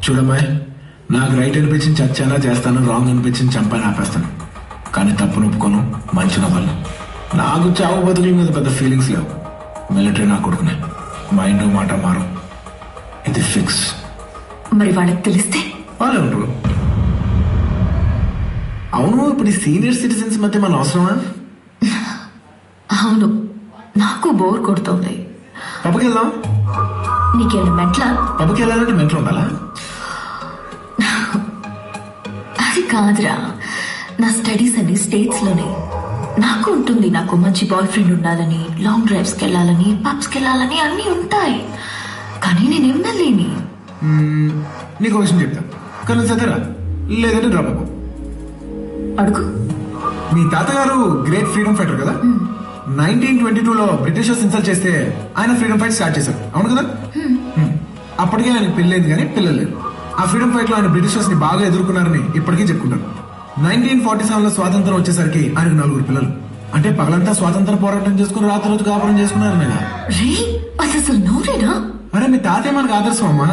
చూడమ్మాయి, నాకు రైట్ అనిపించింది చచ్చేలా చేస్తాను, రాంగ్ అనిపించింది చంపాని ఆపేస్తాను. కానీ తప్పు నొప్పుకోను, మంచి నవ్వాలి. నాకు చావు బతుకుల మీద పెద్ద ఫీలింగ్స్ లేవు. మిలిటరీ నా కొడుకునే, మైండ్ మాట మారు, ఇది ఫిక్స్. మరి వాళ్ళకి తెలిస్తే వాళ్ళే ఉంటారు. అవును, ఇప్పుడు ఈ సీనియర్ సిటిజన్స్ మధ్య మన అవసరమా? అవును, నాకు బోర్ కొడుతుంది. పబ్బకి వెళ్దాం. నీకేమైనా మెంట్లా? పబ్బకి వెళ్ళాలంటే మెంట్లో ఉండాలా? అది కాదురా, నా స్టడీస్ అన్ని స్టేట్స్ లోనే. నాకు ఉంటుంది, నాకు మంచి బాయ్ ఫ్రెండ్ ఉండాలని, లాంగ్ డ్రైవ్స్ కి వెళ్ళాలని, పబ్స్ కి వెళ్ళాలని అన్ని ఉంటాయి. కానీ నేనేం వెళ్ళలేని. నీకు విషయం చెప్తా, కానీ చదివరా లేదంటే డ్రాప్ అవ్వు. అడుగు. మీ తాతగారు గ్రేట్ ఫ్రీడమ్ ఫైటర్ కదా. 1922లో బ్రిటిషర్స్ ఇన్సల్ట్ చేస్తే ఆయన ఫ్రీడమ్ ఫైట్ స్టార్ట్ చేశారు, అవును కదా? అప్పటికే ఆయన పెళ్ళైంది కానీ పిల్లలు లేరు. ఆ ఫ్రీడమ్ ఫైట్ లో ఆయన బ్రిటిషర్స్ ని బాగా ఎదుర్కొన్నారని ఇప్పటికీ చెప్పుకుంటారు. 1947లో స్వాతంత్రం వచ్చేసరికి ఆయనకు 4 పిల్లలు. అంటే పగలంతా స్వాతంత్ర పోరాటం చేసుకుని రాత్రి రోజు కాపురం చేసుకున్నారనే. రే, అది అసలు నోరేనా? అరే, మీ తాతే మనకు ఆదర్శం అమ్మా.